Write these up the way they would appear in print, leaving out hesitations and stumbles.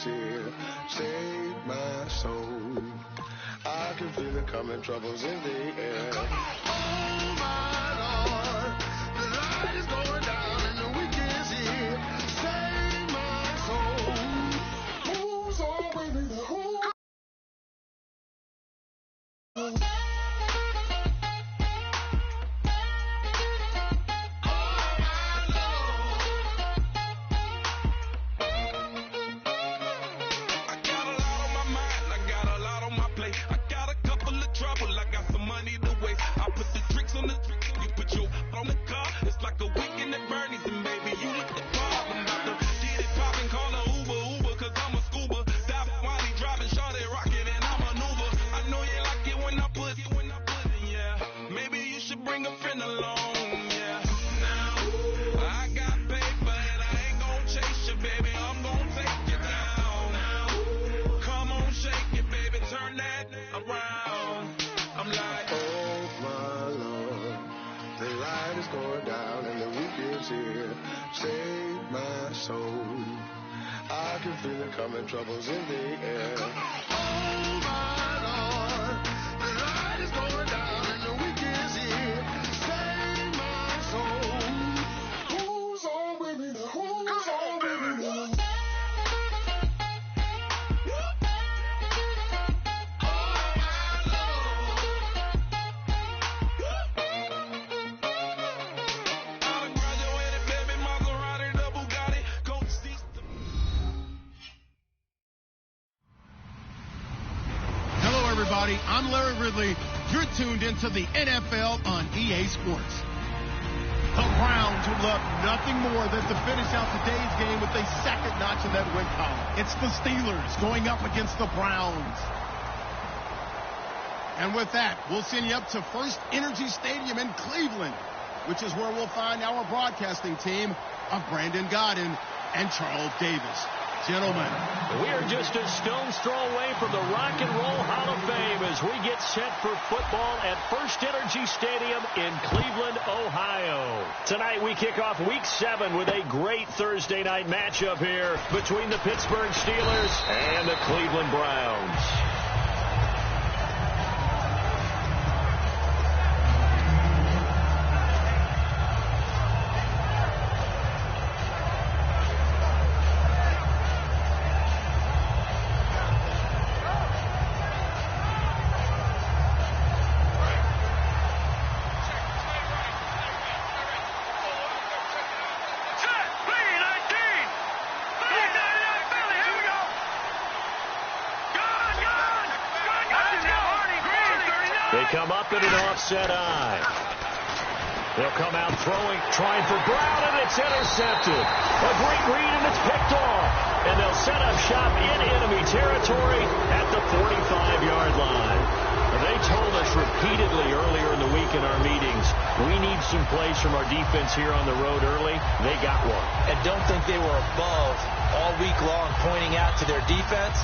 weekend's here. Save my soul. I can feel it coming, troubles in the air. Oh my Lord, the light is going down and the weekend's here. Save my soul. Who's on with me? Who? Coming, troubles in the air. Oh my Lord, the light is going down and the weekend's here. Save my soul. Who's on with me? Who's on with me? I'm Larry Ridley. You're tuned into the NFL on EA Sports. The Browns would love nothing more than to finish out today's game with a second notch in that win column. It's the Steelers going up against the Browns. And with that, we'll send you up to First Energy Stadium in Cleveland, which is where we'll find our broadcasting team of Brandon Godden and Charles Davis. Gentlemen, we are just a stone's throw away from the Rock and Roll Hall of Fame as we get set for football at First Energy Stadium in Cleveland, Ohio. Tonight we kick off Week 7 with a great Thursday night matchup here between the Pittsburgh Steelers and the Cleveland Browns. Come up in an offset eye. They'll come out throwing, trying for Brown, and it's intercepted. A great read, and it's picked off. And they'll set up shop in enemy territory at the 45-yard line. They told us repeatedly earlier in the week in our meetings, we need some plays from our defense here on the road early. They got one. And don't think they were above all week long pointing out to their defense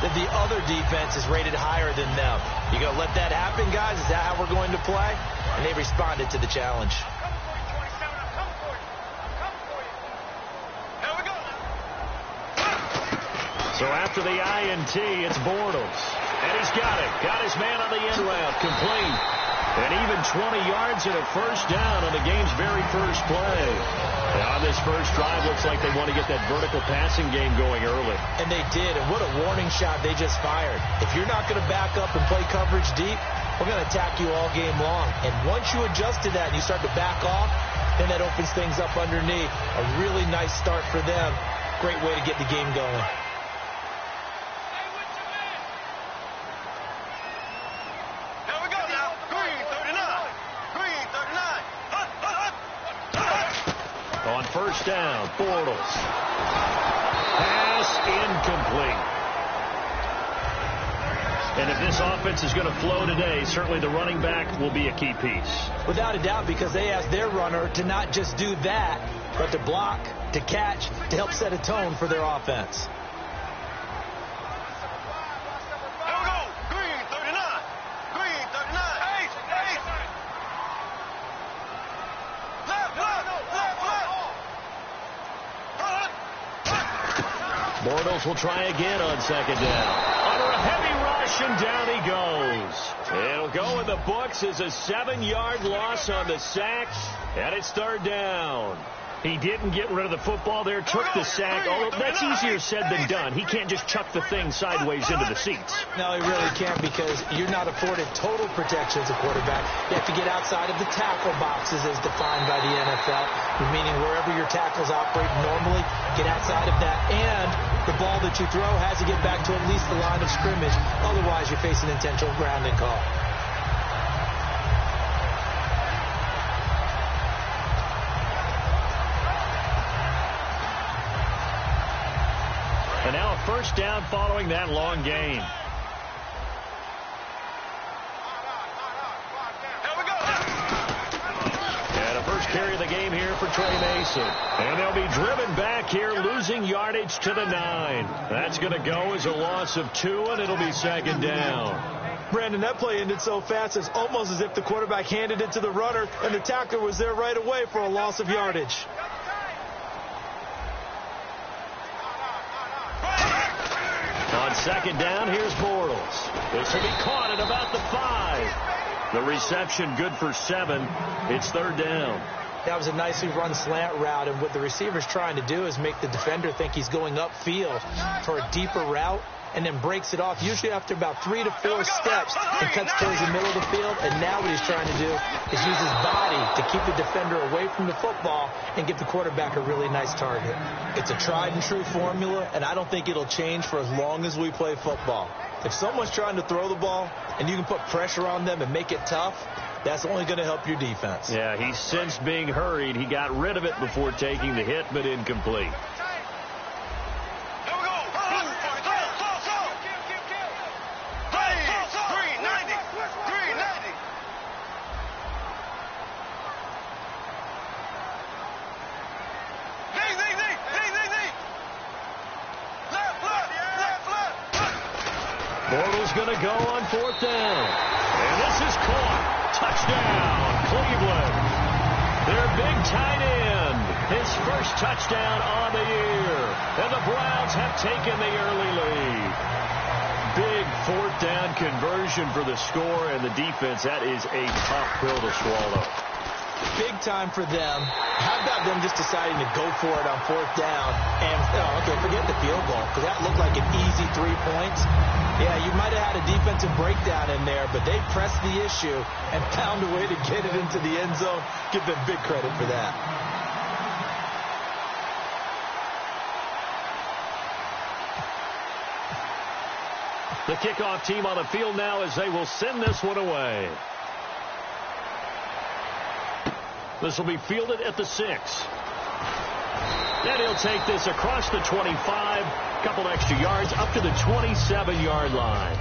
that the other defense is rated higher than them. You going to let that happen, guys? Is that how we're going to play? And they responded to the challenge. So after the INT, it's Bortles. And he's got it. Got his man on the end route. Complete. And even 20 yards and a first down on the game's very first play. And on this first drive, looks like they want to get that vertical passing game going early. And they did. And what a warning shot they just fired. If you're not going to back up and play coverage deep, we're going to attack you all game long. And once you adjust to that and you start to back off, then that opens things up underneath. A really nice start for them. Great way to get the game going. On first down, Bortles. Pass incomplete. And if this offense is going to flow today, certainly the running back will be a key piece. Without a doubt, because they asked their runner to not just do that, but to block, to catch, to help set a tone for their offense. Bortles will try again on second down. Under a heavy rush, and down he goes. It'll go in the books as a 7-yard loss on the sack, and it's third down. He didn't get rid of the football there, took the sack. Although that's easier said than done. He can't just chuck the thing sideways into the seats. No, he really can't, because you're not afforded total protection as a quarterback. You have to get outside of the tackle boxes as defined by the NFL, meaning wherever your tackles operate normally, get outside of that. And the ball that you throw has to get back to at least the line of scrimmage. Otherwise, you're facing intentional grounding call. And now a first down following that long gain. And a first carry of the game here for Trey Mason. And they'll be driven back here, losing yardage to the 9. That's going to go as a loss of 2, and it'll be second down. Brandon, that play ended so fast, it's almost as if the quarterback handed it to the runner, and the tackler was there right away for a loss of yardage. On second down, here's Bortles. This will be caught at about the 5. The reception good for 7. It's third down. That was a nicely run slant route, and what the receiver's trying to do is make the defender think he's going upfield for a deeper route, and then breaks it off, usually after about 3 to 4 steps, and cuts towards the middle of the field. And now what he's trying to do is use his body to keep the defender away from the football and give the quarterback a really nice target. It's a tried and true formula, and I don't think it'll change for as long as we play football. If someone's trying to throw the ball and you can put pressure on them and make it tough, that's only going to help your defense. Yeah, he sensed being hurried. He got rid of it before taking the hit, but incomplete. Bortles going to go on fourth down. And this is caught. Touchdown, Cleveland. Their big tight end. His first touchdown on the year. And the Browns have taken the early lead. Big fourth down conversion for the score, and the defense, that is a tough pill to swallow. Big time for them. How about them just deciding to go for it on fourth down? And, okay, forget the field goal, because that looked like an easy 3 points. Yeah, you might have had a defensive breakdown in there, but they pressed the issue and found a way to get it into the end zone. Give them big credit for that. The kickoff team on the field now as they will send this one away. This will be fielded at the 6. And he'll take this across the 25, couple extra yards up to the 27-yard line.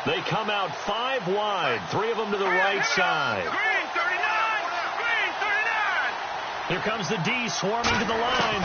They come out 5 wide, 3 of them to the right side. Green 39! Green 39! Here comes the D swarming to the line.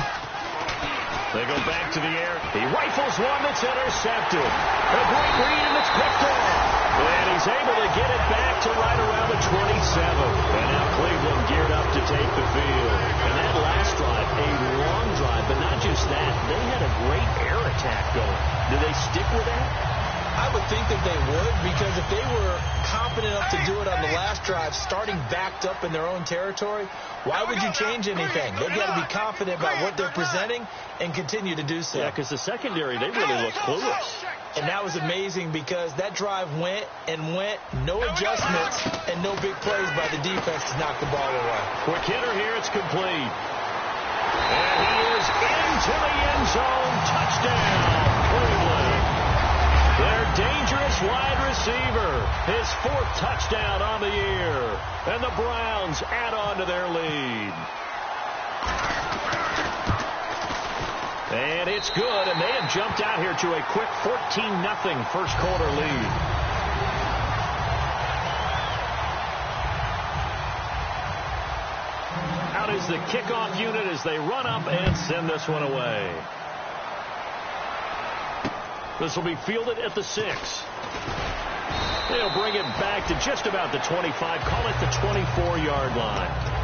They go back to the air. He rifles one that's intercepted. A great read, and it's picked off. And he's able to get it back to right around the 27. And now Cleveland geared up to take the field. And that last drive, a long drive, but not just that. They had a great air attack going. Do they stick with that? I would think that they would, because if they were confident enough to do it on the last drive, starting backed up in their own territory, why would you change anything? They've got to be confident about what they're presenting and continue to do so. Yeah, because the secondary, they really look clueless. And that was amazing, because that drive went and went, no adjustments, and no big plays by the defense to knock the ball away. Quick hitter here, it's complete. And he is into the end zone. Touchdown, Cleveland. Their dangerous wide receiver, his 4th touchdown on the year. And the Browns add on to their lead. And it's good, and they have jumped out here to a quick 14-0 first quarter lead. the kickoff unit as they run up and send this one away. This will be fielded at the 6. They'll bring it back to just about the 25. Call it the 24-yard line.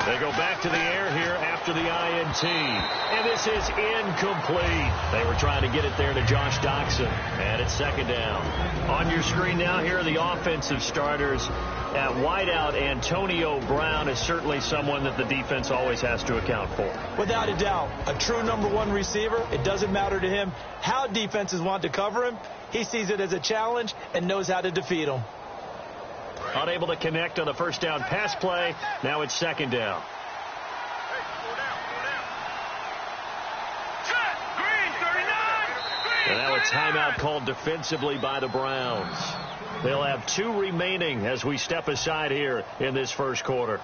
They go back to the air here after the INT. And this is incomplete. They were trying to get it there to Josh Doxson. And it's second down. On your screen now, here are the offensive starters. At wideout, Antonio Brown is certainly someone that the defense always has to account for. Without a doubt, a true number one receiver. It doesn't matter to him how defenses want to cover him. He sees it as a challenge and knows how to defeat them. Unable to connect on the first down pass play. Now it's second down. And now a timeout called defensively by the Browns. They'll have 2 remaining as we step aside here in this first quarter.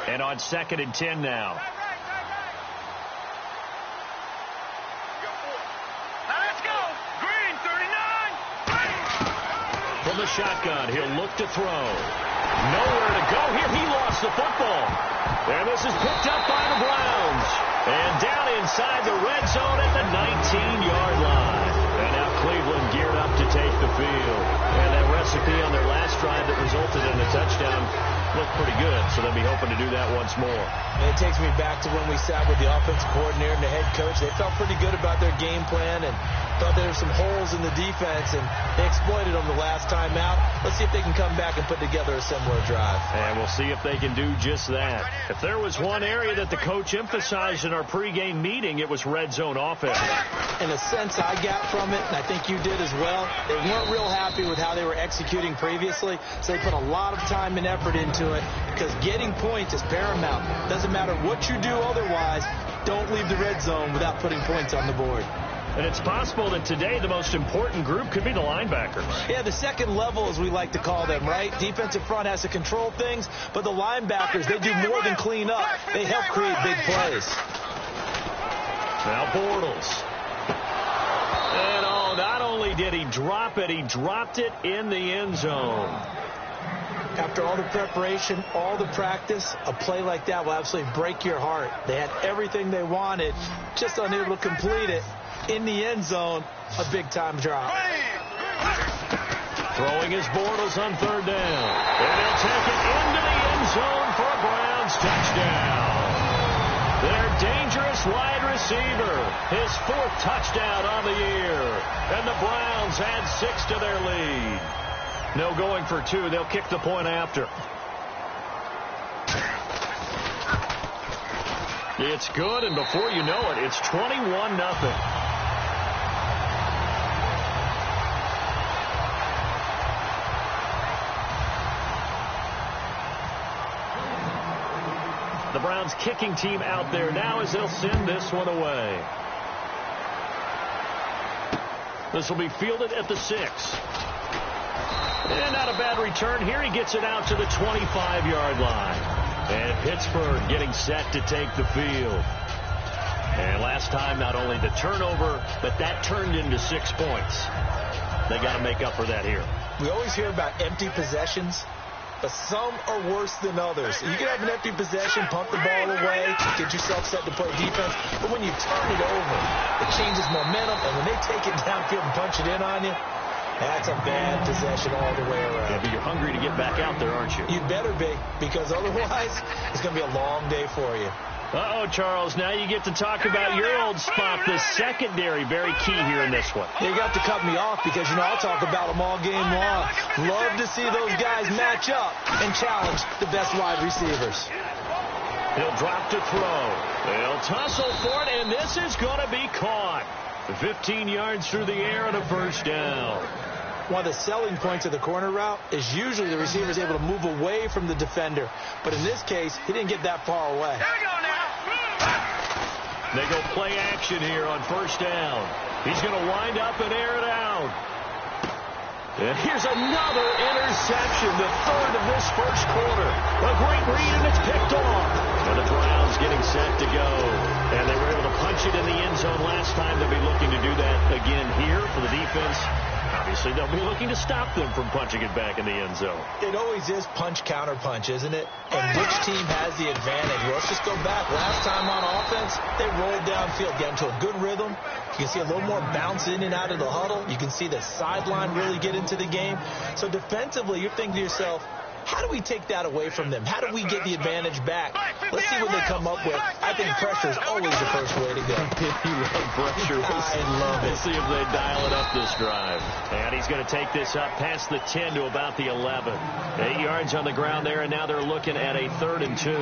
And on 2nd and 10 now. Let's go. Green, 39. From the shotgun, he'll look to throw. Nowhere to go here. He lost the football. And this is picked up by the Browns. And down inside the red zone at the 19-yard line. And now Cleveland geared up to take the field. And that recipe on their last drive that resulted in a touchdown looked pretty good, so they'll be hoping to do that once more. And it takes me back to when we sat with the offensive coordinator and the head coach. They felt pretty good about their game plan and thought there were some holes in the defense, and they exploited them the last time out. Let's see if they can come back and put together a similar drive. And we'll see if they can do just that. If there was one area that the coach emphasized in our pregame meeting, it was red zone offense. In a sense, I got from it, and I think you did as well, they weren't real happy with how they were executing previously, so they put a lot of time and effort into it because getting points is paramount. Doesn't matter what you do otherwise, don't leave the red zone without putting points on the board. And it's possible that today the most important group could be the linebackers. Yeah, the second level, as we like to call them, right? Defensive front has to control things, but the linebackers, they do more than clean up. They help create big plays. Now Bortles. And not only did he drop it, he dropped it in the end zone. After all the preparation, all the practice, a play like that will absolutely break your heart. They had everything they wanted, just unable to complete it. In the end zone, a big-time drop. Throwing his Bortles on 3rd down. And he'll take it into the end zone for a Browns touchdown. Their dangerous wide receiver, his 4th touchdown on the year. And the Browns add 6 to their lead. No going for 2. They'll kick the point after. It's good, and before you know it, it's 21-0. The Browns kicking team out there now as they'll send this one away. This will be fielded at the 6. And not a bad return here. He gets it out to the 25-yard line. And Pittsburgh getting set to take the field. And last time, not only the turnover, but that turned into 6 points. They got to make up for that here. We always hear about empty possessions, but some are worse than others. You can have an empty possession, pump the ball away, get yourself set to play defense, but when you turn it over, it changes momentum, and when they take it downfield and punch it in on you, that's a bad possession all the way around. Yeah, but you're hungry to get back out there, aren't you? You better be, because otherwise, it's going to be a long day for you. Uh-oh, Charles, now you get to talk about your old spot, the secondary, very key here in this one. You got to cut me off because, I'll talk about them all game long. Love to see those guys match up and challenge the best wide receivers. He'll drop to throw. They'll tussle for it, and this is going to be caught. 15 yards through the air and a first down. One of the selling points of the corner route is usually the receiver is able to move away from the defender. But in this case, he didn't get that far away. Here we go now. They go play action here on first down. He's going to wind up and air it out. And here's another interception, the third of this first quarter. A great read, and it's picked off. And the Browns getting set to go. And they were able to punch it in the end zone last time. They'll be looking to do that again here for the defense. Obviously, they'll be looking to stop them from punching it back in the end zone. It always is punch-counter-punch, isn't it? And which team has the advantage? Well, let's just go back. Last time on offense, they rolled downfield, got into a good rhythm. You can see a little more bounce in and out of the huddle. You can see the sideline really get into the game. So defensively, you're thinking to yourself, how do we take that away from them? How do we get the advantage back? Let's see what they come up with. I think pressure is always the first way to go. You love pressure. I love it. We'll see if they dial it up this drive. And he's going to take this up past the 10 to about the 11. 8 yards on the ground there, and now they're looking at a 3rd and 2.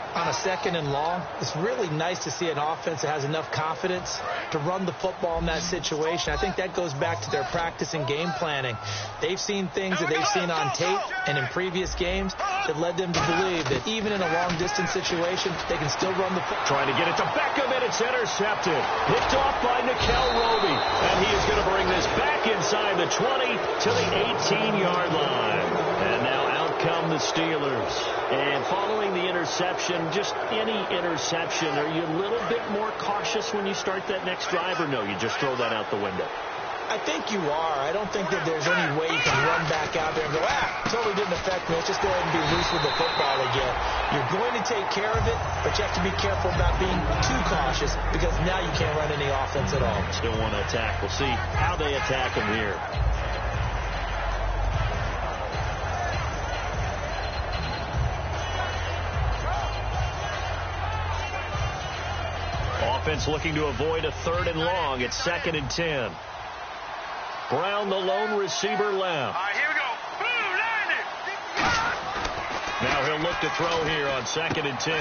On a 2nd and long, it's really nice to see an offense that has enough confidence to run the football in that situation. I think that goes back to their practice and game planning. They've seen things that they've seen on tape and in previous games that led them to believe that even in a long-distance situation, they can still run the football. Trying to get it to Beckham, and it's intercepted. Picked off by Nikel Roby. And he is going to bring this back inside the 20 to the 18-yard line. And now out come the Steelers. And following the interception, just any interception, are you a little bit more cautious when you start that next drive, or no, you just throw that out the window? I think you are. I don't think that there's any way you can run back out there and go, totally didn't affect me. Let's just go ahead and be loose with the football again. You're going to take care of it, but you have to be careful about being too cautious because now you can't run any offense at all. Still want to attack. We'll see how they attack him here. Offense looking to avoid a 3rd and long. It's 2nd and 10. Brown, the lone receiver, left. All right, here we go. Boom, land it. Now he'll look to throw here on 2nd and 10.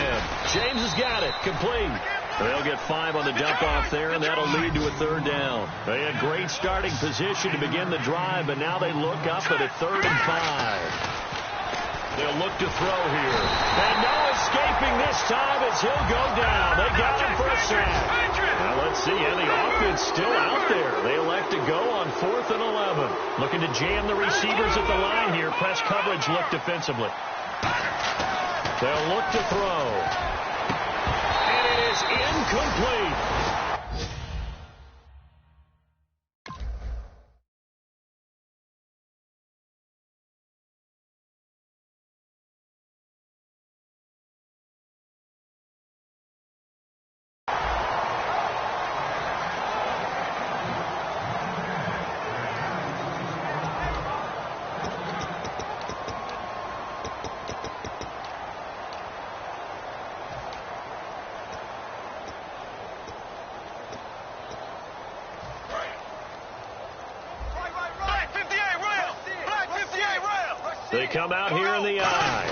James has got it. Complete. They'll get 5 on the dump off there, and that'll lead to a 3rd down. They had great starting position to begin the drive, but now they look up at a 3rd and 5. They'll look to throw here. And no escaping this time as he'll go down. They got him for a sack. Now let's see. And the offense still out there. They elect to go on 4th and 11. Looking to jam the receivers at the line here. Press coverage look defensively. They'll look to throw. And it is incomplete. They come out here in the eye.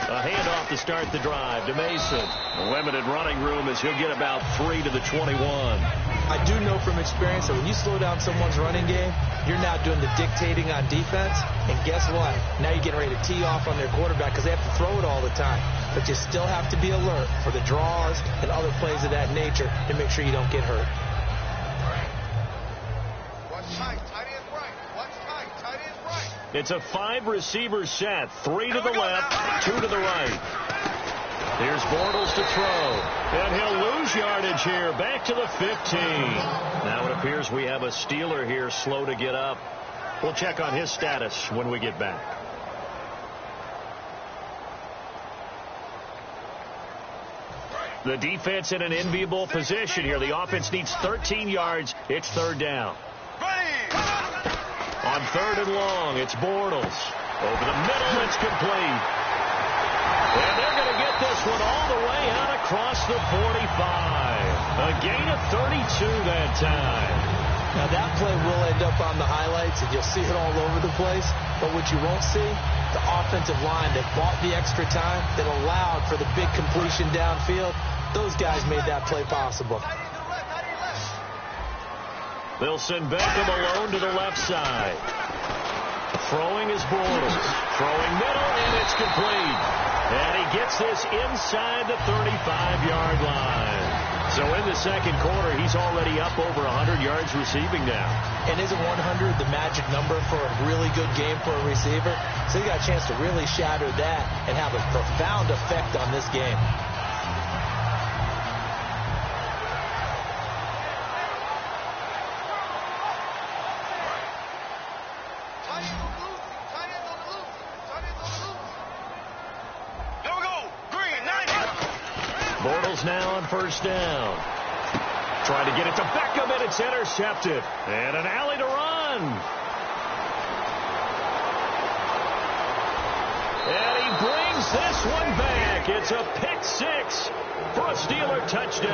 A handoff to start the drive to Mason. A limited running room as he'll get about 3 to the 21. I do know from experience that when you slow down someone's running game, you're now doing the dictating on defense. And guess what? Now you're getting ready to tee off on their quarterback because they have to throw it all the time. But you still have to be alert for the draws and other plays of that nature to make sure you don't get hurt. It's a 5-receiver set. 3 to the left, 2 to the right. Here's Bortles to throw. And he'll lose yardage here. Back to the 15. Now it appears we have a Steeler here slow to get up. We'll check on his status when we get back. The defense in an enviable position here. The offense needs 13 yards. It's 3rd down. On 3rd and long, it's Bortles. Over the middle, it's complete. And they're going to get this one all the way out across the 45. A gain of 32 that time. Now, that play will end up on the highlights, and you'll see it all over the place. But what you won't see, the offensive line that bought the extra time, that allowed for the big completion downfield, those guys made that play possible. They'll send Beckham alone to the left side. Throwing is Bortles. Throwing middle, and it's complete. And he gets this inside the 35-yard line. So in the second quarter, he's already up over 100 yards receiving now. And isn't 100 the magic number for a really good game for a receiver? So he got a chance to really shatter that and have a profound effect on this game. Bortles now on first down. Trying to get it to Beckham, and it's intercepted. And an alley to run. And he brings this one back. It's a pick six for a Steeler touchdown.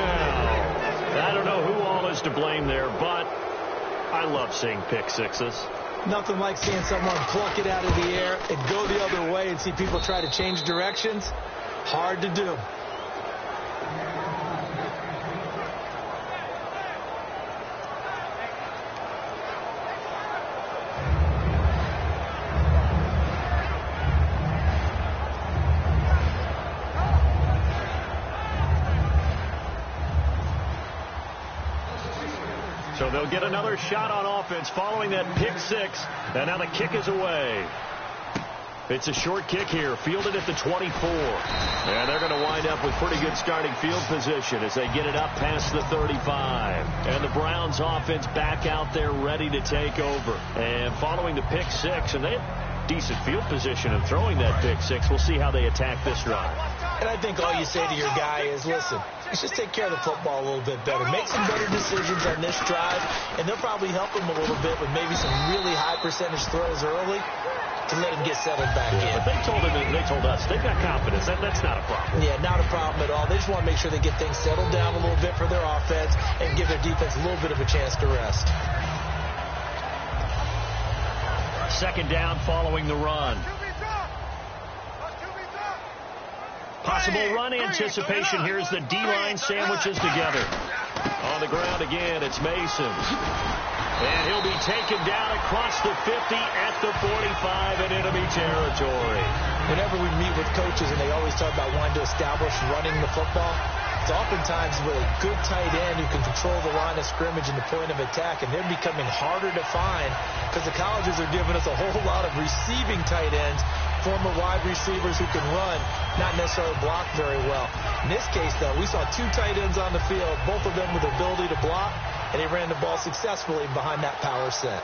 I don't know who all is to blame there, but I love seeing pick sixes. Nothing like seeing someone pluck it out of the air and go the other way and see people try to change directions. Hard to do. So they'll get another shot on offense following that pick six. And now the kick is away. It's a short kick here, fielded at the 24. And they're going to wind up with pretty good starting field position as they get it up past the 35. And the Browns offense back out there ready to take over. And following the pick six, and they have decent field position and throwing that pick six. We'll see how they attack this drive. And I think all you say to your guy is, listen, let's just take care of the football a little bit better. Make some better decisions on this drive, and they'll probably help him a little bit with maybe some really high percentage throws early to let him get settled back in. But they told him, they told us, they've got confidence. That's not a problem. Yeah, not a problem at all. They just want to make sure they get things settled down a little bit for their offense and give their defense a little bit of a chance to rest. Second down following the run. Possible run anticipation. Here's the D-line sandwiches together. On the ground again, it's Mason. And he'll be taken down across the 50 at the 45 in enemy territory. Whenever we meet with coaches and they always talk about wanting to establish running the football, it's oftentimes with a good tight end who can control the line of scrimmage and the point of attack, and they're becoming harder to find because the colleges are giving us a whole lot of receiving tight ends, former wide receivers who can run, not necessarily block very well. In this case, though, we saw two tight ends on the field, both of them with the ability to block, and they ran the ball successfully behind that power set.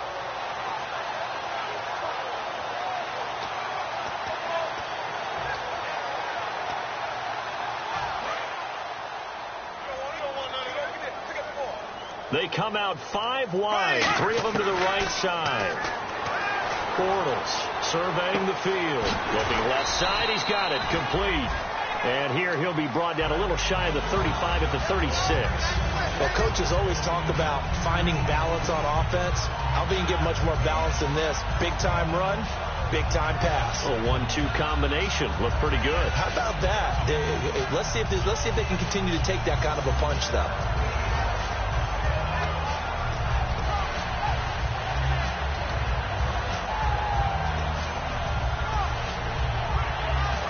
They come out 5 wide, 3 of them to the right side. Bortles surveying the field. Looking left side, he's got it, complete. And here he'll be brought down a little shy of the 35 at the 36. Well, coaches always talk about finding balance on offense. How can you get much more balance than this? Big-time run, big-time pass. A 1-2 combination. Looked pretty good. How about that? Let's see if they can continue to take that kind of a punch, though.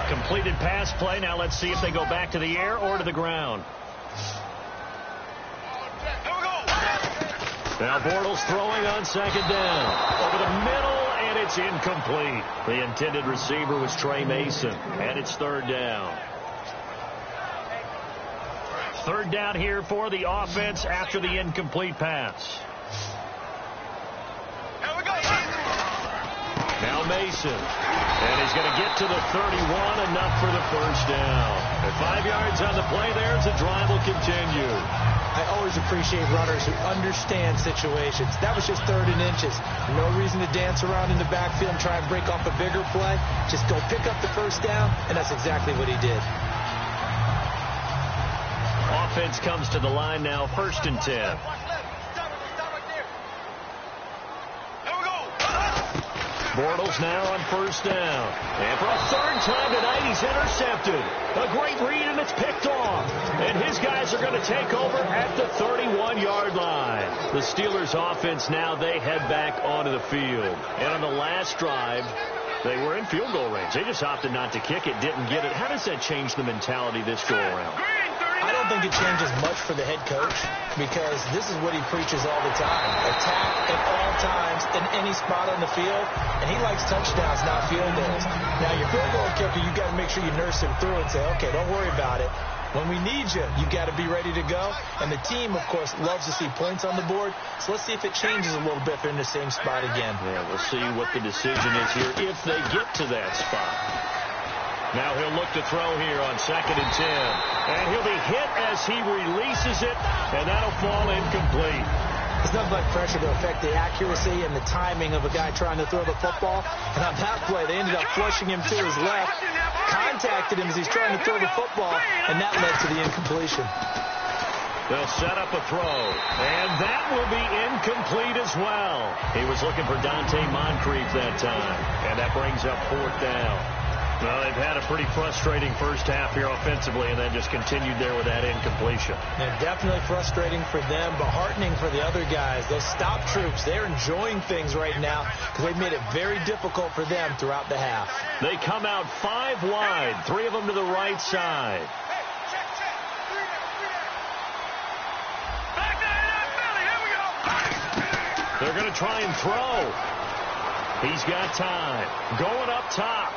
Completed pass play. Now let's see if they go back to the air or to the ground. Now Bortles throwing on second down. Over the middle, and it's incomplete. The intended receiver was Trey Mason, and it's third down. Third down here for the offense after the incomplete pass. Now Mason. And he's going to get to the 31, enough for the first down. And 5 yards on the play there as the drive will continue. I always appreciate runners who understand situations. That was just 3rd and inches. No reason to dance around in the backfield and try and break off a bigger play. Just go pick up the first down, and that's exactly what he did. Offense comes to the line now, 1st and 10. Bortles now on first down. And for a third time tonight, he's intercepted. A great read, and it's picked off. And his guys are going to take over at the 31-yard line. The Steelers' offense now, they head back onto the field. And on the last drive, they were in field goal range. They just opted not to kick it, didn't get it. How does that change the mentality this go-around? I don't think it changes much for the head coach because this is what he preaches all the time. Attack at all times in any spot on the field, and he likes touchdowns, not field goals. Now, your field goal kicker, you got to make sure you nurse him through and say, okay, don't worry about it. When we need you, you got to be ready to go. And the team, of course, loves to see points on the board. So let's see if it changes a little bit if they're in the same spot again. Yeah, we'll see what the decision is here if they get to that spot. Now he'll look to throw here on 2nd and 10. And he'll be hit as he releases it, and that'll fall incomplete. There's nothing like pressure to affect the accuracy and the timing of a guy trying to throw the football. And on that play, they ended up flushing him to his left, contacted him as he's trying to throw the football, and that led to the incompletion. They'll set up a throw, and that will be incomplete as well. He was looking for Dante Moncrief that time, and that brings up 4th down. Well, they've had a pretty frustrating first half here offensively, and then just continued there with that incompletion. Yeah, definitely frustrating for them, but heartening for the other guys. Those stop troops, they're enjoying things right now because they've made it very difficult for them throughout the half. They come out 5 wide, 3 of them to the right side. They're going to try and throw. He's got time. Going up top.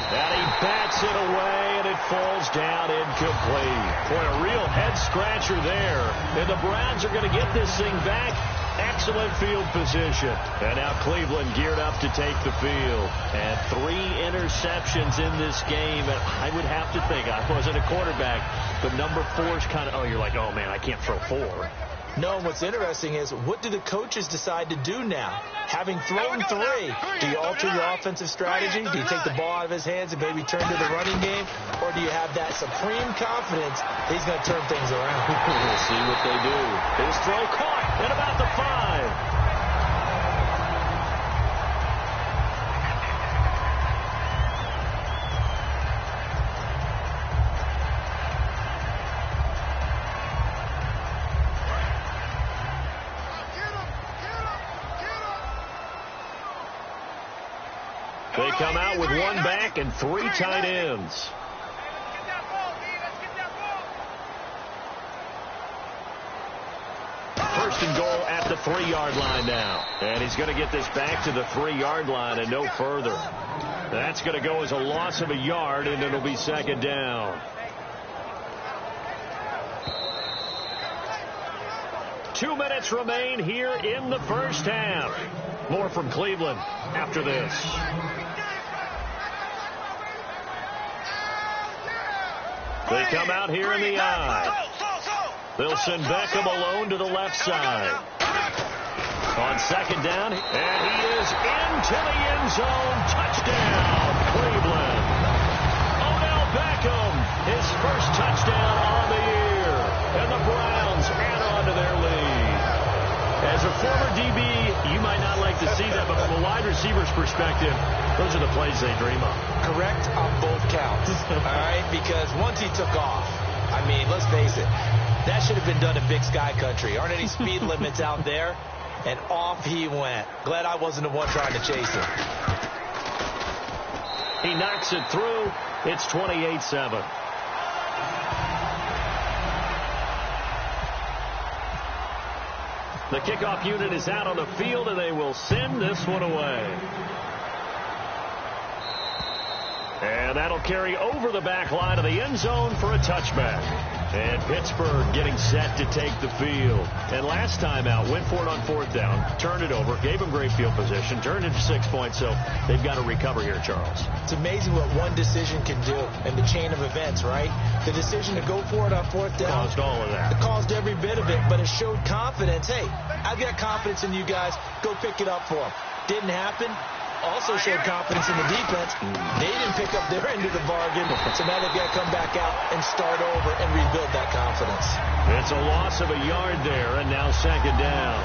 And he bats it away, and it falls down incomplete. Boy, a real head-scratcher there. And the Browns are going to get this thing back. Excellent field position. And now Cleveland geared up to take the field. And 3 interceptions in this game. And I would have to think, I wasn't a quarterback, but number 4 is kind of, you're like, oh, man, I can't throw 4. No, what's interesting is what do the coaches decide to do now? Having thrown 3, do you alter your offensive strategy? Do you take the ball out of his hands and maybe turn to the running game? Or do you have that supreme confidence that he's going to turn things around? We'll see what they do. His throw caught at about the 5. They come out with 1 back and 3 tight ends. First and goal at the 3-yard line now. And he's going to get this back to the 3-yard line and no further. That's going to go as a loss of a yard, and it'll be 2nd down. 2 minutes remain here in the first half. More from Cleveland after this. They come out here in the eye. They'll send Beckham alone to the left side. On 2nd down, and he is into the end zone. Touchdown, Cleveland. Odell Beckham, his first touchdown on the year. And the Browns add on to their lead. As a former DB, you might not like to see that, but from a wide receiver's perspective, those are the plays they dream of. Correct on both counts. All right, because once he took off, I mean, let's face it, that should have been done in Big Sky Country. Aren't any speed limits out there? And off he went. Glad I wasn't the one trying to chase him. He knocks it through. It's 28-7. The kickoff unit is out on the field, and they will send this one away. And that'll carry over the back line of the end zone for a touchback. And Pittsburgh getting set to take the field. And last time out, went for it on 4th down, turned it over, gave them great field position, turned it to 6 points, so they've got to recover here, Charles. It's amazing what one decision can do in the chain of events, right? The decision to go for it on 4th down. Caused all of that. It caused every bit of it, but it showed confidence. Hey, I've got confidence in you guys. Go pick it up for them. Didn't happen. Also showed confidence in the defense. They didn't pick up their end of the bargain, so now they've got to come back out and start over and rebuild that confidence. It's a loss of a yard there, and now 2nd down.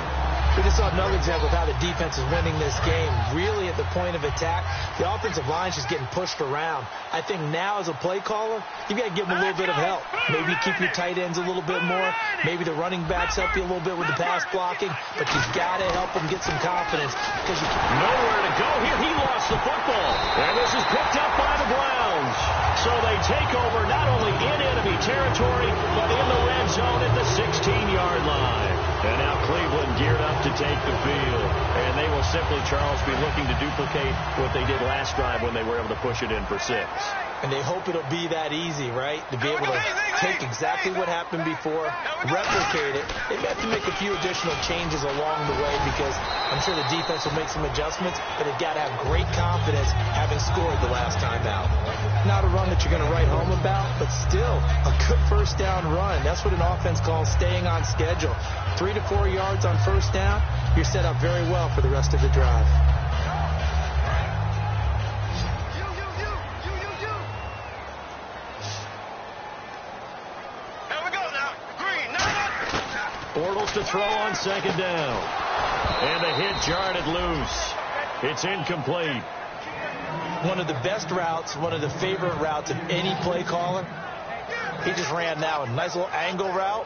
We just saw another example of how the defense is winning this game. Really at the point of attack, the offensive line is just getting pushed around. I think now as a play caller, you've got to give them a little bit of help. Maybe keep your tight ends a little bit more. Maybe the running backs help you a little bit with the pass blocking. But you've got to help them get some confidence. Because you nowhere to go here. He lost the football. And this is picked up by the Browns. So they take over not only in enemy territory, but in the red zone at the 16-yard line. And now Cleveland geared up to take the field. And they will simply, Charles, be looking to duplicate what they did last drive when they were able to push it in for 6. And they hope it'll be that easy, right? To be able to take exactly what happened before, replicate it. They have to make a few additional changes along the way because I'm sure the defense will make some adjustments, but they've got to have great confidence having scored the last time out. Not a run that you're going to write home about, but still a good first down run. That's what an offense calls staying on schedule. 3 to 4 yards on first down, you're set up very well for the rest of the drive. Bortles to throw on second down. And the hit jarred it loose. It's incomplete. One of the best routes, one of the favorite routes of any play caller. He just ran now a nice little angle route.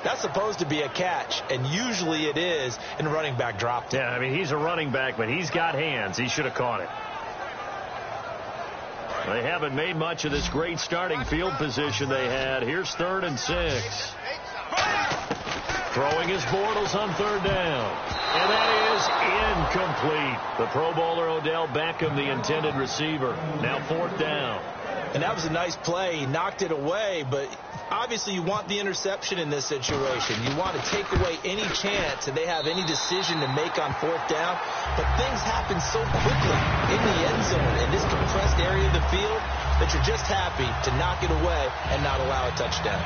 That's supposed to be a catch, and usually it is, and the running back dropped it. Yeah, I mean, he's a running back, but he's got hands. He should have caught it. They haven't made much of this great starting field position they had. Here's 3rd and 6. Throwing his Bortles on 3rd down. And that is incomplete. The Pro Bowler Odell Beckham, the intended receiver. Now 4th down. And that was a nice play. He knocked it away, but obviously you want the interception in this situation. You want to take away any chance that they have any decision to make on 4th down. But things happen so quickly in the end zone in this compressed area of the field that you're just happy to knock it away and not allow a touchdown.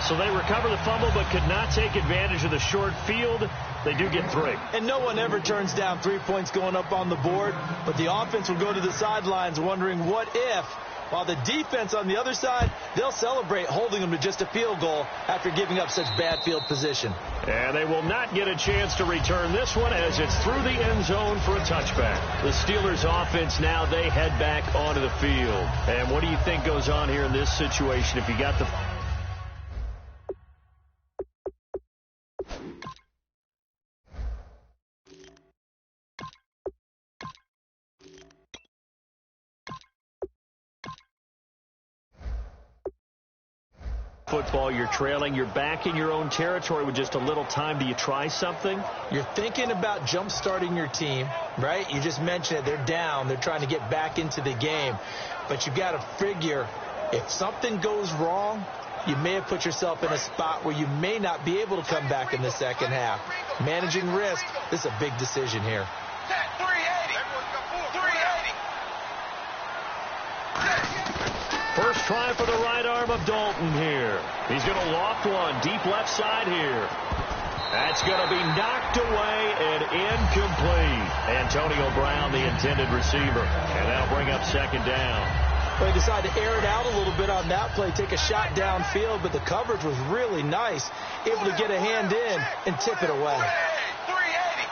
So they recover the fumble but could not take advantage of the short field. They do get 3. And no one ever turns down 3 points going up on the board, but the offense will go to the sidelines wondering what if, while the defense on the other side, they'll celebrate holding them to just a field goal after giving up such bad field position. And they will not get a chance to return this one as it's through the end zone for a touchback. The Steelers offense now, they head back onto the field. And what do you think goes on here in this situation if you got the... football, you're trailing, you're back in your own territory with just a little time. Do you try something? You're thinking about jump-starting your team, right? You just mentioned it. They're down. They're trying to get back into the game. But you've got to figure if something goes wrong, you may have put yourself in a spot where you may not be able to come back in the second half. Managing risk, this is a big decision here. 380. First try for the right arm of Dalton here. He's going to loft one deep left side here. That's going to be knocked away and incomplete. Antonio Brown, the intended receiver. And that'll bring up second down. They decided to air it out a little bit on that play, take a shot downfield, but the coverage was really nice, able to get a hand in and tip it away. 380.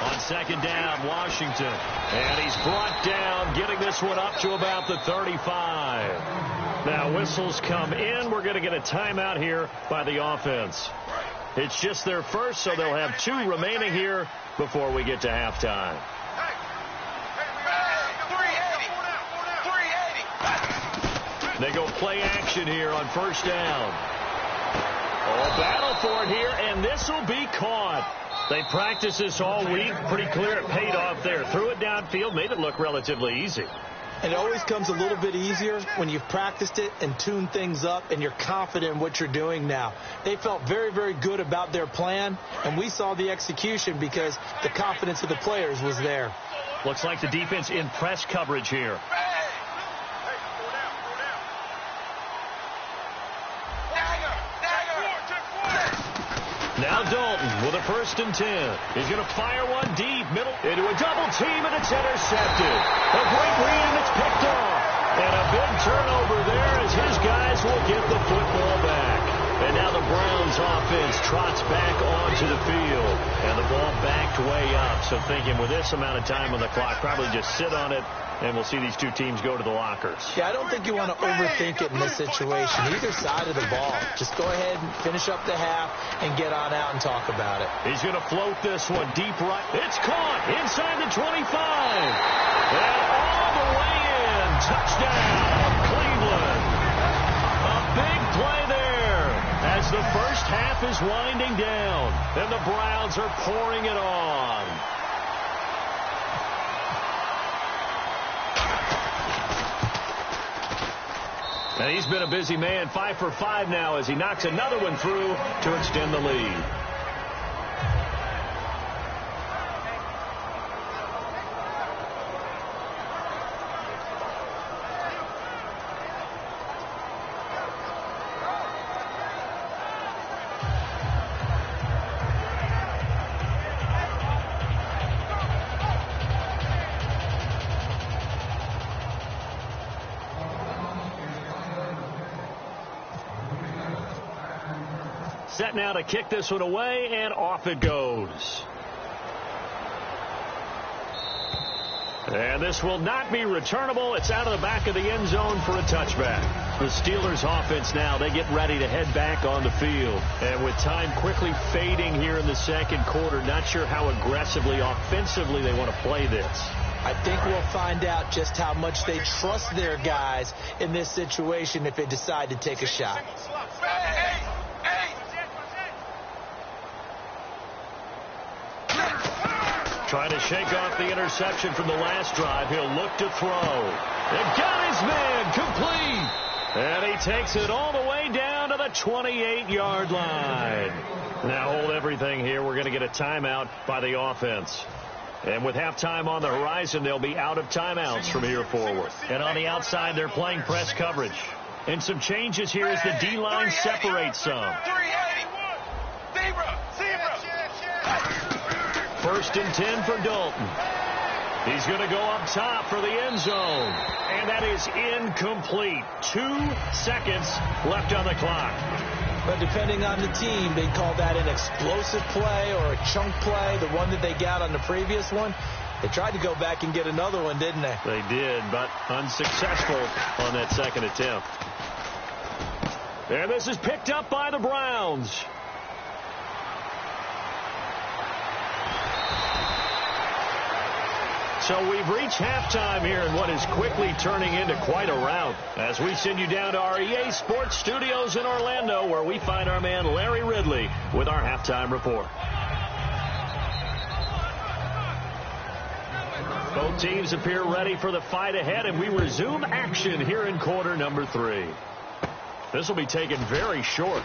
On second down, Washington. And he's brought down, getting this one up to about the 35. Now whistles come in. We're going to get a timeout here by the offense. It's just their first, so they'll have 2 remaining here before we get to halftime. They go play action here on first down. Oh, battle for it here, and this will be caught. They practiced this all week. Pretty clear it paid off there. Threw it downfield, made it look relatively easy. And it always comes a little bit easier when you've practiced it and tuned things up and you're confident in what you're doing now. They felt very, very good about their plan, and we saw the execution because the confidence of the players was there. Looks like the defense in press coverage here. Now Dalton with a 1st and 10. He's going to fire one deep, middle, into a double team, and it's intercepted. A great read, and it's picked off. And a big turnover there as his guys will get the football back. And now the Browns offense trots back onto the field. And the ball backed way up. So thinking with this amount of time on the clock, probably just sit on it, and we'll see these two teams go to the lockers. Yeah, I don't think you want to overthink it in this situation. Either side of the ball. Just go ahead and finish up the half and get on out and talk about it. He's going to float this one deep right. It's caught inside the 25. And all the way in. Touchdown, Cleveland. A big play there as the first half is winding down. And the Browns are pouring it on. And he's been a busy man, 5 for 5 now as he knocks another one through to extend the lead. Set now to kick this one away, and off it goes. And this will not be returnable. It's out of the back of the end zone for a touchback. The Steelers offense now, they get ready to head back on the field. And with time quickly fading here in the second quarter, not sure how aggressively, offensively they want to play this. I think we'll find out just how much they trust their guys in this situation if they decide to take a shot. Trying to shake off the interception from the last drive. He'll look to throw. And got his man complete. And he takes it all the way down to the 28-yard line. Now hold everything here. We're going to get a timeout by the offense. And with halftime on the horizon, they'll be out of timeouts from here forward. And on the outside, they're playing press coverage. And some changes here as the D-line separates some. First and 10 for Dalton. He's going to go up top for the end zone. And that is incomplete. 2 seconds left on the clock. But depending on the team, they'd call that an explosive play or a chunk play, the one that they got on the previous one. They tried to go back and get another one, didn't they? They did, but unsuccessful on that second attempt. And this is picked up by the Browns. So we've reached halftime here in what is quickly turning into quite a rout as we send you down to our EA Sports Studios in Orlando, where we find our man Larry Ridley with our halftime report. Both teams appear ready for the fight ahead, and we resume action here in quarter number 3. This will be taken very short.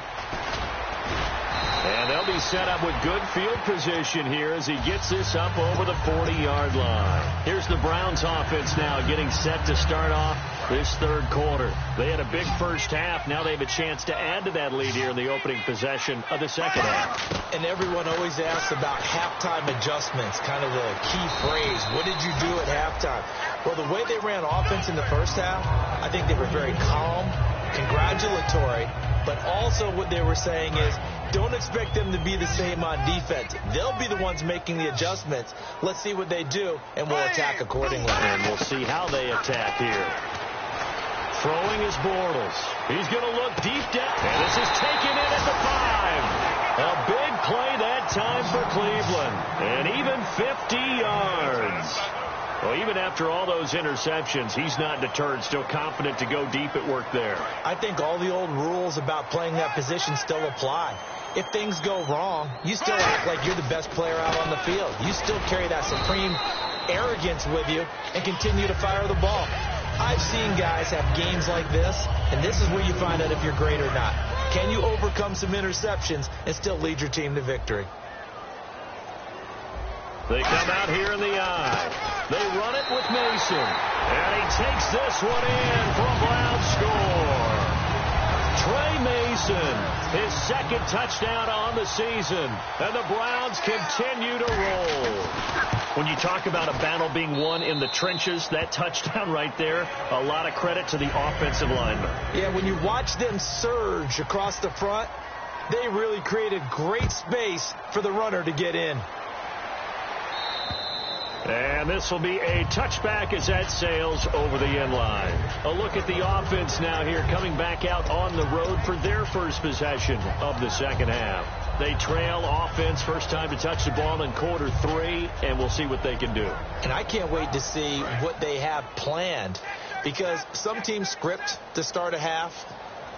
And they'll be set up with good field position here as he gets this up over the 40-yard line. Here's the Browns offense now getting set to start off this third quarter. They had a big first half. Now they have a chance to add to that lead here in the opening possession of the second half. And everyone always asks about halftime adjustments, kind of the key phrase. What did you do at halftime? Well, the way they ran offense in the first half, I think they were very calm, congratulatory, but also what they were saying is, don't expect them to be the same on defense. They'll be the ones making the adjustments. Let's see what they do, and we'll attack accordingly. And we'll see how they attack here. Throwing is Bortles. He's going to look deep down. And this is taken in at the 5. A big play that time for Cleveland. And even 50 yards. Well, even after all those interceptions, he's not deterred, still confident to go deep at work there. I think all the old rules about playing that position still apply. If things go wrong, you still act like you're the best player out on the field. You still carry that supreme arrogance with you and continue to fire the ball. I've seen guys have games like this, and this is where you find out if you're great or not. Can you overcome some interceptions and still lead your team to victory? They come out here in the eye. They run it with Mason. And he takes this one in for a Brown score. Trey Mason, his second touchdown on the season, and the Browns continue to roll. When you talk about a battle being won in the trenches, that touchdown right there, a lot of credit to the offensive linemen. Yeah, when you watch them surge across the front, they really created great space for the runner to get in. And this will be a touchback as that sails over the end line. A look at the offense now here, coming back out on the road for their first possession of the second half. They trail offense, first time to touch the ball in quarter 3, and we'll see what they can do. And I can't wait to see what they have planned, because some teams script to start a half.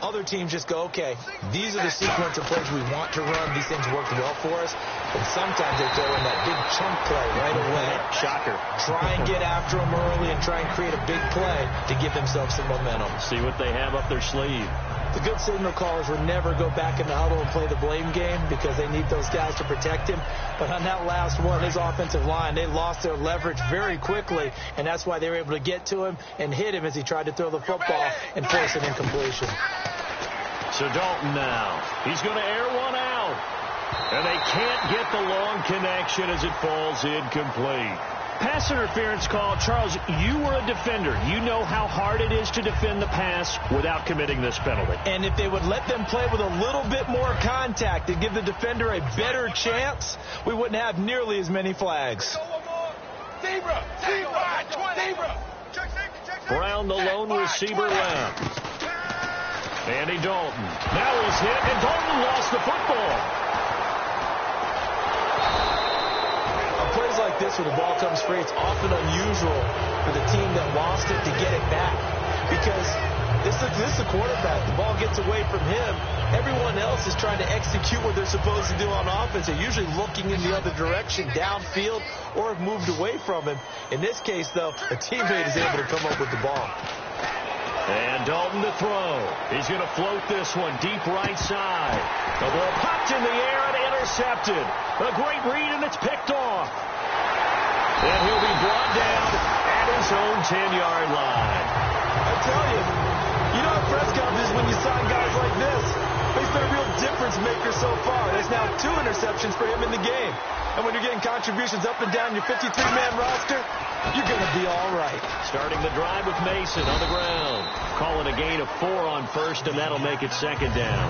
Other teams just go, okay, these are the sequence of plays we want to run. These things worked well for us. And sometimes they throw in that big chunk play right away. Shocker. Try and get after them early and try and create a big play to give themselves some momentum. See what they have up their sleeve. The good signal callers would never go back in the huddle and play the blame game because they need those guys to protect him. But on that last one, his offensive line, they lost their leverage very quickly, and that's why they were able to get to him and hit him as he tried to throw the football and force an incompletion. So Dalton now. He's going to air one out. And they can't get the long connection as it falls incomplete. Pass interference call. Charles, you were a defender. You know how hard it is to defend the pass without committing this penalty. And if they would let them play with a little bit more contact and give the defender a better chance, we wouldn't have nearly as many flags. Brown, the lone receiver left. Andy Dalton. Now he's hit, and Dalton lost the football. On plays like this where the ball comes free, it's often unusual for the team that lost it to get it back. Because this is the quarterback. The ball gets away from him. Everyone else is trying to execute what they're supposed to do on offense. They're usually looking in the other direction, downfield, or have moved away from him. In this case, though, a teammate is able to come up with the ball. And Dalton to throw. He's going to float this one deep right side. The ball popped in the air and intercepted. A great read, and it's picked off. And he'll be brought down at his own 10-yard line. I tell you, you know at press conferences when you sign guys like this, he's been a real difference maker so far. There's now 2 interceptions for him in the game. And when you're getting contributions up and down your 53-man roster, you're going to be all right. Starting the drive with Mason on the ground. Calling a gain of 4 on first, and that'll make it second down.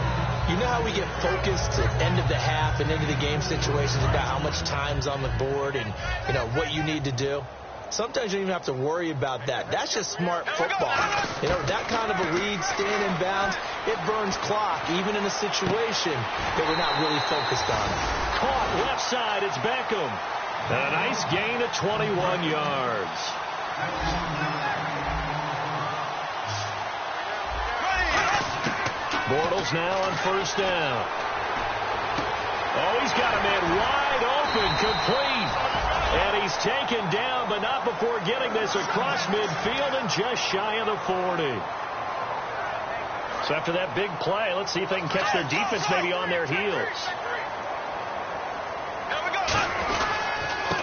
You know how we get focused at end of the half and into the game situations about how much time's on the board and, you know, what you need to do? Sometimes you don't even have to worry about that. That's just smart football. You know, that kind of a lead, staying in bounds, it burns clock, even in a situation that we're not really focused on. Caught left side, it's Beckham. And a nice gain of 21 yards. Bortles now on first down. Oh, he's got a man wide open, complete. And he's taken down, but not before getting this across midfield and just shy of the 40. So after that big play, let's see if they can catch their defense maybe on their heels.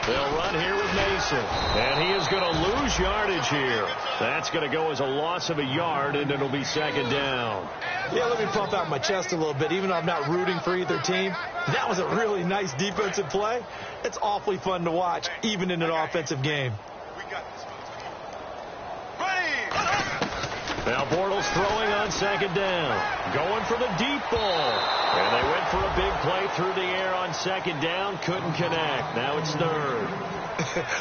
They'll run here with Mason. And he is going to lose yardage here. That's going to go as a loss of a yard, and it'll be second down. Yeah, let me pump out my chest a little bit. Even though I'm not rooting for either team, that was a really nice defensive play. It's awfully fun to watch, even in an offensive game. Now Bortles throwing on second down. Going for the deep ball. And they went for a big play through the air on second down. Couldn't connect. Now it's third.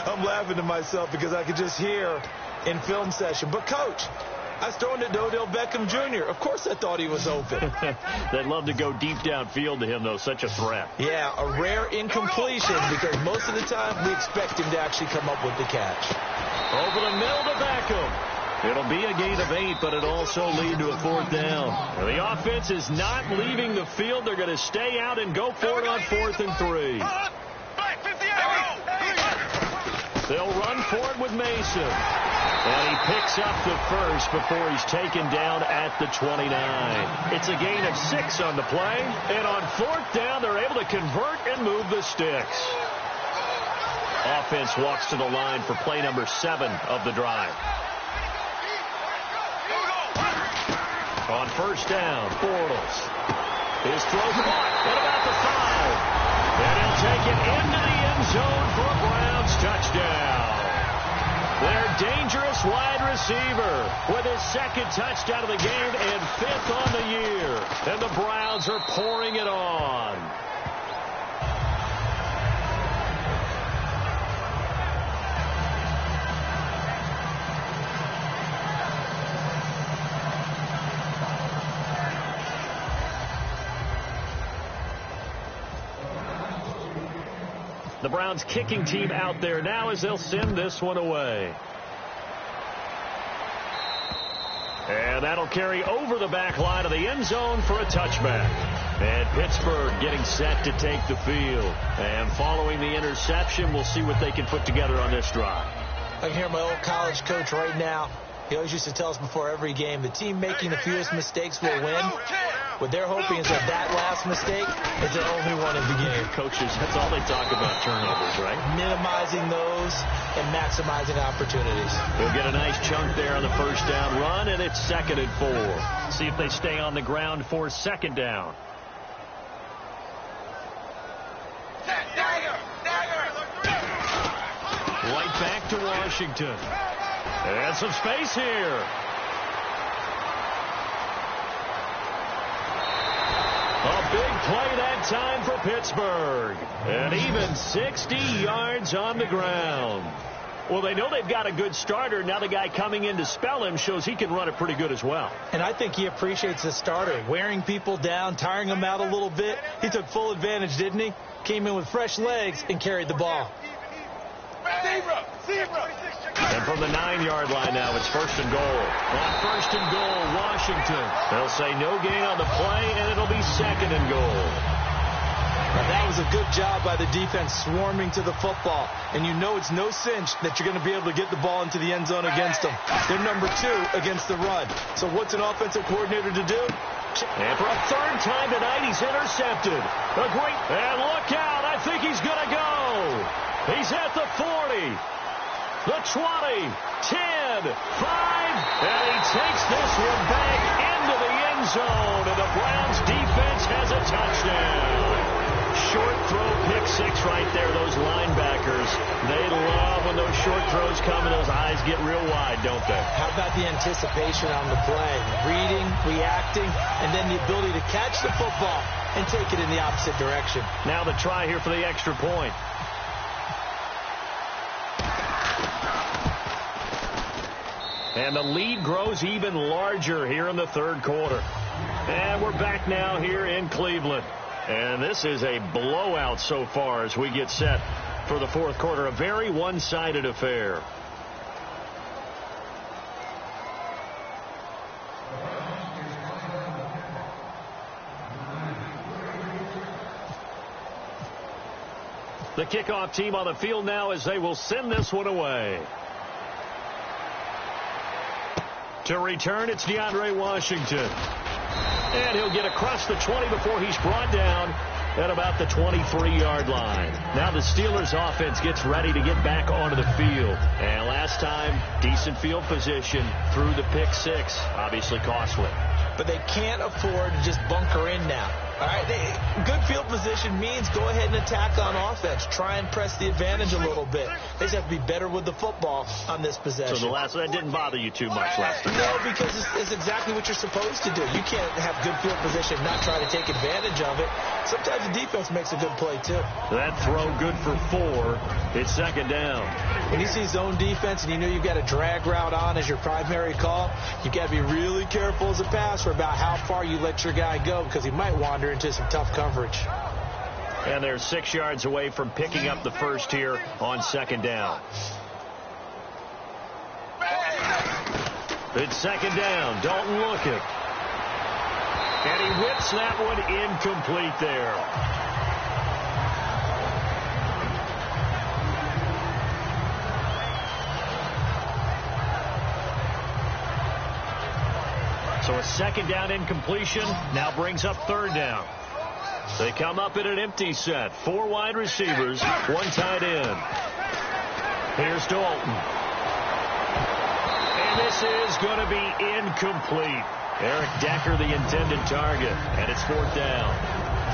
I'm laughing to myself because I could just hear in film session. But, Coach, I was throwing it to Odell Beckham Jr. Of course I thought he was open. They'd love to go deep downfield to him, though. Such a threat. Yeah, a rare incompletion because most of the time we expect him to actually come up with the catch. Over the middle to Beckham. It'll be a gain of 8, but it'll also lead to a fourth down. And the offense is not leaving the field. They're going to stay out and go for it on 4th and 3. They'll run for it with Mason. And he picks up the first before he's taken down at the 29. It's a gain of 6 on the play. And on 4th down, they're able to convert and move the sticks. Offense walks to the line for play number 7 of the drive. On first down, Bortles. His throw caught at about the 5. And he'll take it into the end zone for a Browns touchdown. Their dangerous wide receiver with his second touchdown of the game and 5th on the year. And the Browns are pouring it on. The Browns kicking team out there now as they'll send this one away. And that'll carry over the back line of the end zone for a touchback. And Pittsburgh getting set to take the field. And following the interception, we'll see what they can put together on this drive. I can hear my old college coach right now. He always used to tell us before every game, the team making the fewest mistakes will win. What they're hoping is that last mistake is their only one of the game. Coaches, that's all they talk about, turnovers, right? Minimizing those and maximizing opportunities. They'll get a nice chunk there on the first down run, and it's 2nd and 4. See if they stay on the ground for 2nd down. Right back to Washington. And some space here. A big play that time for Pittsburgh. And even 60 yards on the ground. Well, they know they've got a good starter. Now the guy coming in to spell him shows he can run it pretty good as well. And I think he appreciates the starter. Wearing people down, tiring them out a little bit. He took full advantage, didn't he? Came in with fresh legs and carried the ball. And from the 9-yard line now, it's 1st and goal. On 1st and goal, Washington. They'll say no gain on the play, and it'll be 2nd and goal. Now that was a good job by the defense swarming to the football. And you know it's no cinch that you're going to be able to get the ball into the end zone against them. They're number 2 against the run. So what's an offensive coordinator to do? And for a 3rd time tonight, he's intercepted. And look out. I think he's going to go. He's at the 40, the 20, 10, 5, and he takes this one back into the end zone, and the Browns defense has a touchdown. Short throw, pick 6 right there. Those linebackers, they love when those short throws come and those eyes get real wide, don't they? How about the anticipation on the play? Reading, reacting, and then the ability to catch the football and take it in the opposite direction. Now the try here for the extra point. And the lead grows even larger here in the 3rd quarter. And we're back now here in Cleveland. And this is a blowout so far as we get set for the 4th quarter. A very one-sided affair. The kickoff team on the field now as they will send this one away. To return, it's DeAndre Washington. And he'll get across the 20 before he's brought down at about the 23-yard line. Now the Steelers offense gets ready to get back onto the field. And last time, decent field position through the pick 6. Obviously costly. But they can't afford to just bunker in now. All right, good field position means go ahead and attack on offense. Try and press the advantage a little bit. They just have to be better with the football on this possession. So that didn't bother you too much last time? No, because it's exactly what you're supposed to do. You can't have good field position and not try to take advantage of it. Sometimes the defense makes a good play, too. That throw good for 4. It's 2nd down. When you see zone defense and you know you've got a drag route on as your primary call, you've got to be really careful as a passer about how far you let your guy go because he might wander into some tough coverage. And they're 6 yards away from picking up the first here on 2nd down. It's 2nd down. Dalton looking. And he whips that one incomplete there. So a 2nd down incompletion now brings up 3rd down. They come up in an empty set. 4 wide receivers, 1 tight end. Here's Dalton. And this is going to be incomplete. Eric Decker, the intended target, and it's 4th down.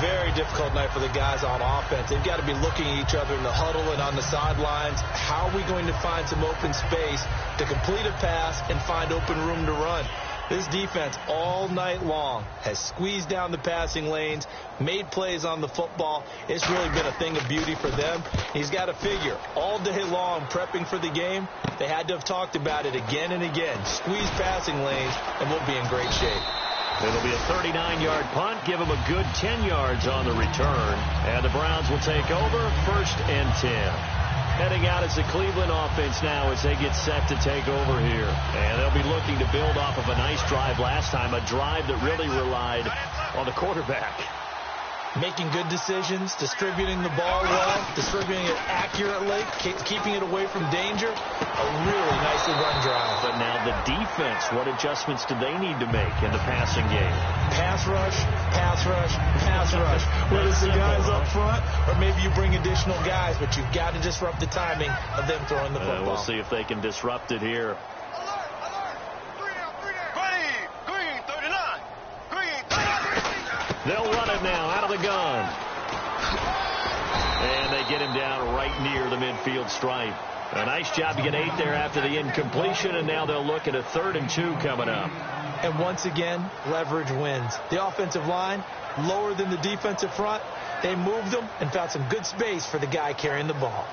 Very difficult night for the guys on offense. They've got to be looking at each other in the huddle and on the sidelines. How are we going to find some open space to complete a pass and find open room to run? This defense all night long has squeezed down the passing lanes, made plays on the football. It's really been a thing of beauty for them. He's got to figure all day long prepping for the game. They had to have talked about it again and again. Squeeze passing lanes, and we'll be in great shape. It'll be a 39-yard punt. Give them a good 10 yards on the return. And the Browns will take over 1st and 10. Heading out is the Cleveland offense now as they get set to take over here. And they'll be looking to build off of a nice drive last time, a drive that really relied on the quarterback. Making good decisions, distributing the ball well, distributing it accurately, keeping it away from danger. A really nicely run drive. But now the defense, what adjustments do they need to make in the passing game? Pass rush, pass rush, pass rush. Whether it's the guys up front or maybe you bring additional guys, but you've got to disrupt the timing of them throwing the football. We'll see if they can disrupt it here. They'll run it now out of the gun. And they get him down right near the midfield stripe. A nice job to get 8 there after the incompletion, and now they'll look at a 3rd and 2 coming up. And once again, leverage wins. The offensive line, lower than the defensive front. They moved them and found some good space for the guy carrying the ball.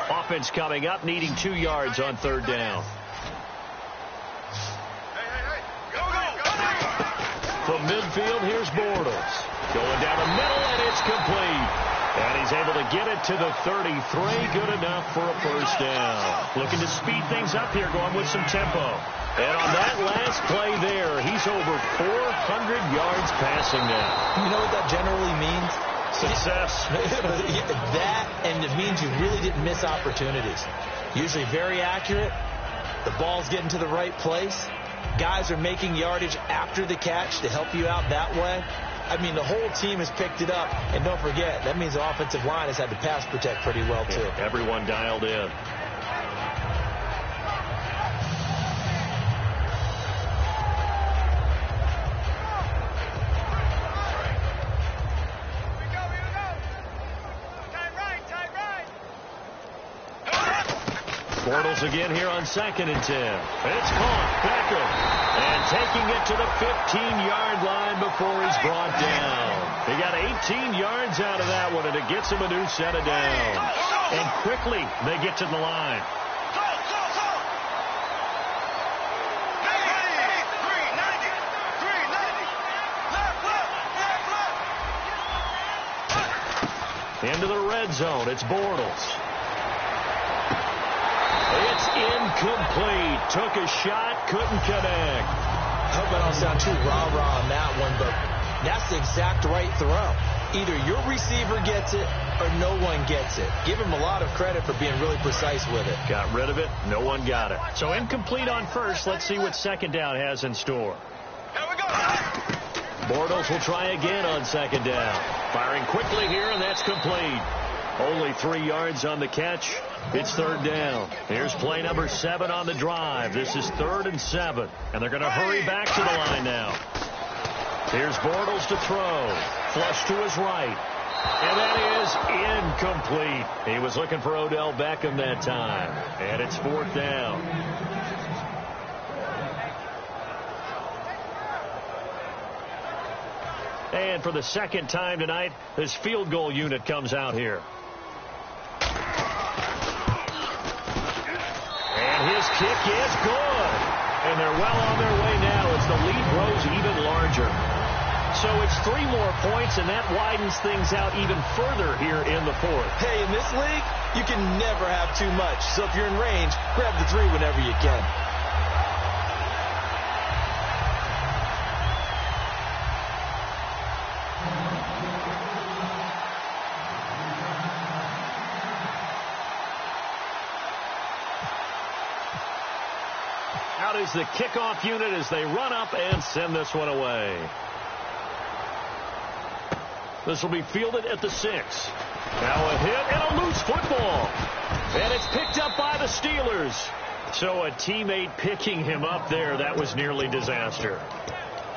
Offense coming up, needing 2 yards on 3rd down. From midfield, here's Bortles. Going down the middle, and it's complete. And he's able to get it to the 33. Good enough for a 1st down. Looking to speed things up here, going with some tempo. And on that last play there, he's over 400 yards passing now. You know what that generally means? Success. That, and it means you really didn't miss opportunities. Usually very accurate. The ball's getting to the right place. Guys are making yardage after the catch to help you out that way. I mean, the whole team has picked it up. And don't forget, that means the offensive line has had to pass protect pretty well, too. Yeah, everyone dialed in. Bortles again here on 2nd and 10. It's caught. Beckham. And taking it to the 15-yard line before he's brought down. He got 18 yards out of that one, and it gets him a new set of downs. And quickly they get to the line. Into the red zone. It's Bortles. It's incomplete. Took a shot, couldn't connect. I hope I don't sound too rah-rah on that one, but that's the exact right throw. Either your receiver gets it or no one gets it. Give him a lot of credit for being really precise with it. Got rid of it. No one got it. So incomplete on 1st. Let's see what 2nd down has in store. Here we go. Bortles will try again on 2nd down. Firing quickly here, and that's complete. Only 3 yards on the catch. It's 3rd down. Here's play number 7 on the drive. This is 3rd and 7. And they're going to hurry back to the line now. Here's Bortles to throw. Flush to his right. And that is incomplete. He was looking for Odell Beckham that time. And it's 4th down. And for the 2nd time tonight, this field goal unit comes out here. And his kick is good. And they're well on their way now as the lead grows even larger. So it's 3 more points, and that widens things out even further here in the 4th. Hey, in this league, you can never have too much. So if you're in range, grab the 3 whenever you can. Out is the kickoff unit as they run up and send this one away. This will be fielded at the 6. Now a hit and a loose football. And it's picked up by the Steelers. So a teammate picking him up there, that was nearly disaster.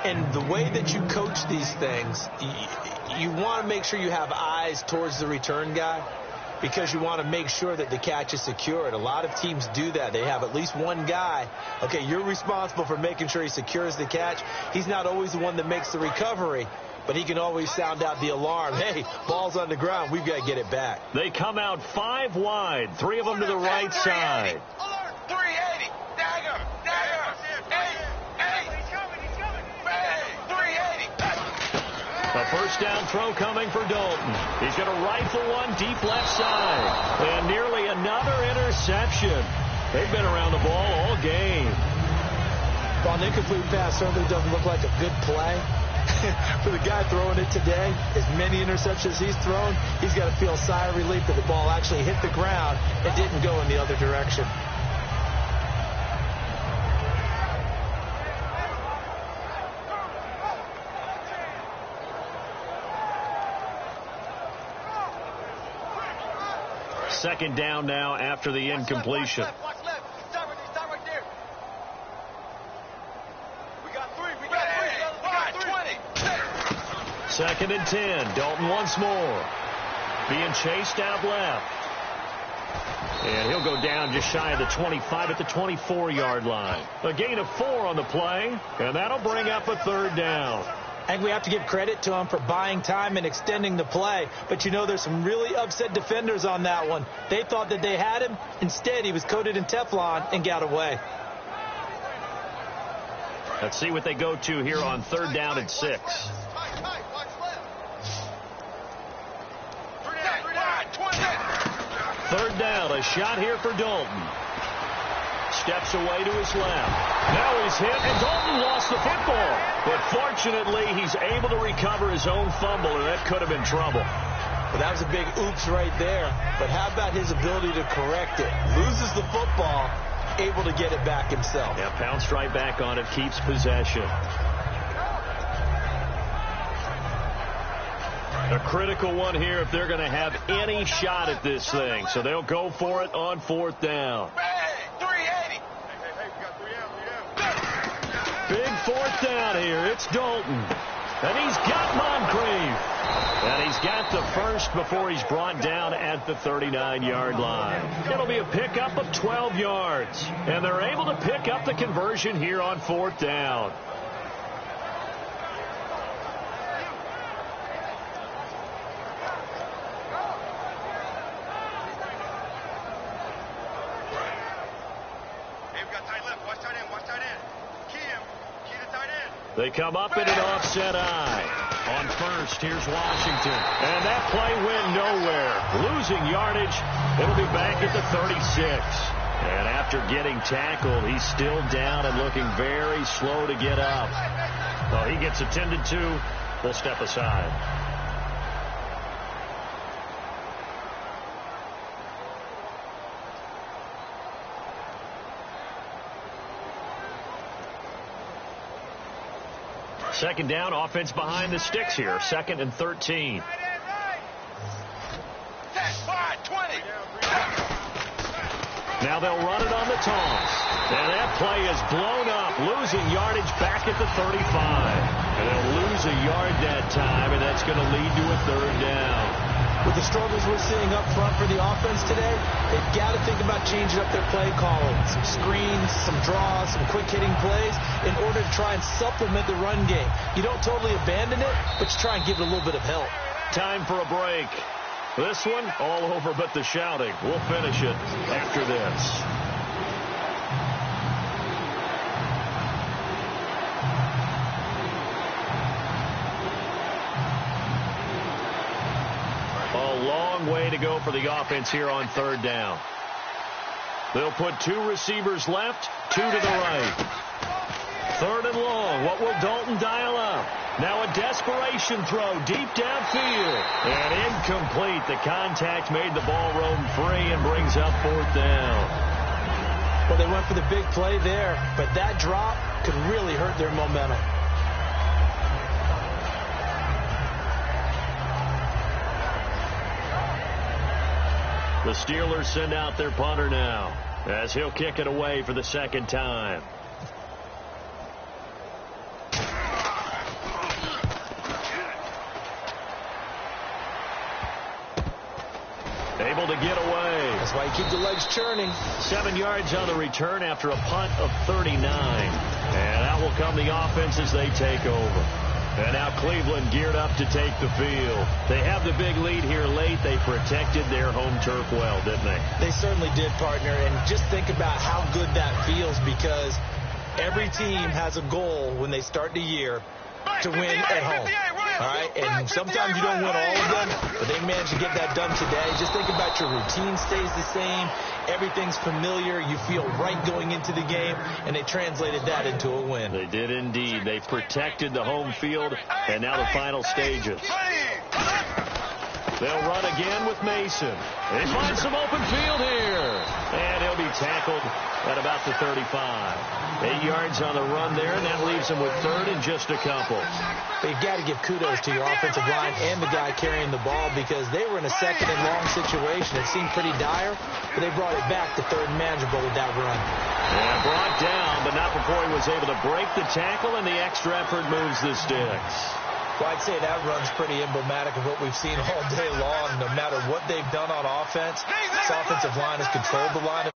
And the way that you coach these things, you want to make sure you have eyes towards the return guy because you want to make sure that the catch is secured. A lot of teams do that. They have at least one guy. Okay, you're responsible for making sure he secures the catch. He's not always the one that makes the recovery, but he can always sound out the alarm. Hey, ball's on the ground. We've got to get it back. They come out 5 wide, 3 of them to the right side. 380. Dagger. A first down throw coming for Dalton. He's going to rifle one deep left side. And nearly another interception. They've been around the ball all game. Well, an incomplete pass certainly doesn't look like a good play. For the guy throwing it today, as many interceptions he's thrown, he's got to feel a sigh of relief that the ball actually hit the ground and didn't go in the other direction. Second down now after the incompletion. Watch left. Stop right there. We got 20. Second and 10. Dalton once more. Being chased out left. And he'll go down just shy of the 25 at the 24-yard line. A gain of 4 on the play, and that'll bring up a third down. I think we have to give credit to him for buying time and extending the play. But, you know, there's some really upset defenders on that one. They thought that they had him. Instead, he was coated in Teflon and got away. Let's see what they go to here on third down and 6. Third down, a shot here for Dalton. Steps away to his left. Now he's hit, and Dalton lost the football. But fortunately, he's able to recover his own fumble, and that could have been trouble. Well, that was a big oops right there. But how about his ability to correct it? Loses the football, able to get it back himself. Yeah, pounced right back on it, keeps possession. A critical one here if they're going to have any shot at this thing. So they'll go for it on fourth down. Big fourth down here. It's Dalton. And he's got Moncrief. And he's got the first before he's brought down at the 39-yard line. It'll be a pickup of 12 yards. And they're able to pick up the conversion here on fourth down. They come up in an offset eye. On first, here's Washington. And that play went nowhere. Losing yardage. It'll be back at the 36. And after getting tackled, he's still down and looking very slow to get up. Well, he gets attended to. We'll step aside. Second down, offense behind the sticks here. Second and 13. Now they'll run it on the toss. And that play is blown up, losing yardage back at the 35. And they'll lose a yard that time, and that's going to lead to a third down. With the struggles we're seeing up front for the offense today, they've got to think about changing up their play calling. Some screens, some draws, some quick-hitting plays in order to try and supplement the run game. You don't totally abandon it, but you try and give it a little bit of help. Time for a break. This one, all over but the shouting. We'll finish it after this. Way to go for the offense here on third down. They'll put 2 receivers left, 2 to the right. Third and long. What will Dalton dial up? Now a desperation throw deep downfield. And incomplete. The contact made the ball roam free and brings up fourth down. Well, they went for the big play there, but that drop could really hurt their momentum. The Steelers send out their punter now. as he'll kick it away for the second time. Able to get away. That's why you keep the legs churning. 7 yards on the return after a punt of 39. And out will come the offense as they take over. And now Cleveland geared up to take the field. They have the big lead here late. They protected their home turf well, didn't they? They certainly did, partner. And just think about how good that feels, because every team has a goal when they start the year to win at home. All right, and sometimes you don't win all of them, but they managed to get that done today. Just think about your routine stays the same. Everything's familiar. You feel right going into the game, and they translated that into a win. They did indeed. They protected the home field, and now the final stages. They'll run again with Mason. They find some open field here. And he'll be tackled at about the 35. 8 yards on the run there, and that leaves him with third and just a couple. But you've got to give kudos to your offensive line and the guy carrying the ball, because they were in a second and long situation. It seemed pretty dire, but they brought it back to third and manageable with that run. Yeah, brought down, but not before he was able to break the tackle, and the extra effort moves the sticks. Well, I'd say that run's pretty emblematic of what we've seen all day long. No matter what they've done on offense, this offensive line has controlled the line of